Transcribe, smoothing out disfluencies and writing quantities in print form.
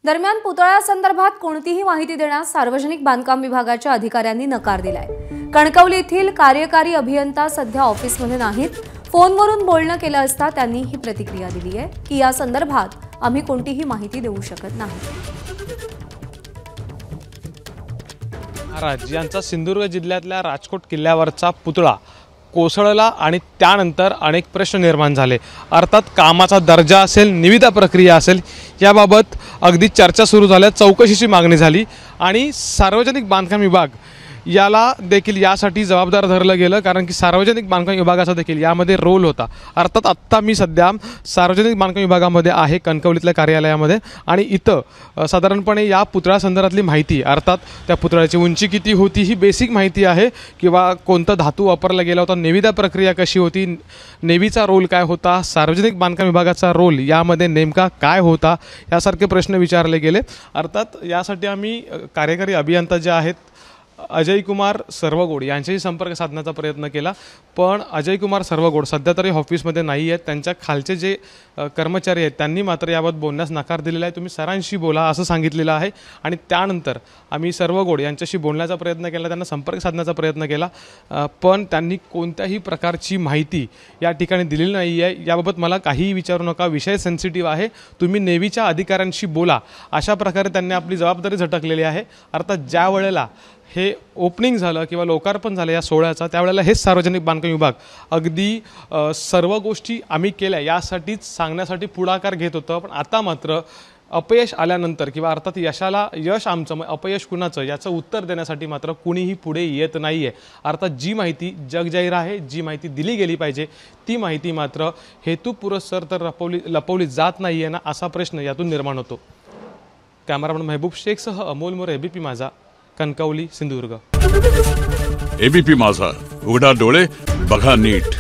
दरम्यान पुतळ्यासंदर्भात कोणतीही माहिती देण्यास सार्वजनिक बांधकाम विभागाच्या अधिकाऱ्यांनी नकार दिलाय। कणकवली येथील कार्यकारी अभियंता सध्या ऑफिसमध्ये नाहीत। फोनवरून बोलणं केलं असता त्यांनी ही प्रतिक्रिया दिली आहे की या संदर्भात आम्ही कोणतीही माहिती देऊ शकत नाही। राज्यांचा सिंधुदुर्ग जिल्ह्यातल्या राजकोट किल्ल्यावरचा पुतळा कोसळला आणि त्यानंतर अनेक प्रश्न निर्माण झाले। अर्थात कामाचा दर्जा असेल, निविदा प्रक्रिया असेल, याबाबत अगदी चर्चा सुरू झाल्या, चौकशीची मागणी झाली आणि सार्वजनिक बांधकाम विभाग याला देखील यासाठी जबाबदार धरलं गेलं, कारण की सार्वजनिक बांधकाम विभागाचा देखील यामध्ये रोल होता। अर्थात आत्ता मी सध्या सार्वजनिक बांधकाम विभागामध्ये आहे, कणकवलीतल्या कार्यालयामध्ये, आणि इथं साधारणपणे या पुतळ्यासंदर्भातली माहिती, अर्थात त्या पुतळ्याची उंची किती होती ही बेसिक माहिती आहे, किंवा कोणता धातू वापरला गेला होता, निविदा प्रक्रिया कशी होती, नेव्हीचा रोल काय होता, सार्वजनिक बांधकाम विभागाचा रोल यामध्ये नेमका काय होता, यासारखे प्रश्न विचारले गेले। अर्थात यासाठी आम्ही कार्यकारी अभियंता जे आहेत अजय कुमार सर्वगोड यांच्याशी संपर्क साधण्याचा प्रयत्न केला, पण अजय कुमार सर्वगोड सध्या तरी ऑफिसमध्ये नाही आहेत। त्यांच्या खालचे जे कर्मचारी आहेत त्यांनी मात्र याबाबत बोलण्यास नकार दिलेला आहे। तुम्ही सरांशी बोला असं सांगितलेलं आहे आणि त्यानंतर आम्ही सर्वगोड यांच्याशी बोलण्याचा प्रयत्न केला, त्यांना संपर्क साधण्याचा प्रयत्न केला, पण त्यांनी कोणत्याही प्रकारची माहिती या ठिकाणी दिलेली नाही आहे। याबाबत मला काहीही विचारू नका, विषय सेन्सिटिव्ह आहे, तुम्ही नेव्हीच्या अधिकाऱ्यांशी बोला, अशा प्रकारे त्यांनी आपली जबाबदारी झटकलेली आहे। अर्थात ज्या वेळेला हे ओपनिंग झालं किंवा लोकार्पण झालं या सोहळ्याचा, त्यावेळेला हेच सार्वजनिक बांधकाम विभाग अगदी सर्व गोष्टी आम्ही केल्या यासाठीच सांगण्यासाठी पुढाकार घेत होतं, पण आता मात्र अपयश आल्यानंतर किंवा अर्थात यश आमचं अपयश कुणाचं याचं उत्तर देण्यासाठी मात्र कुणीही पुढे येत नाही आहे। अर्थात जी माहिती जगजाहीर आहे, जी माहिती दिली गेली पाहिजे, ती माहिती मात्र हेतुपुरस्सर तर लपवली जात नाही आहे ना, असा प्रश्न यातून निर्माण होतो। कॅमेरामन महबूब शेखसह अमोल मोरे, एबीपी माझा, कणकवली, सिंधुदुर्ग। एबीपी माझा, उघडा डोळे बघा नीट।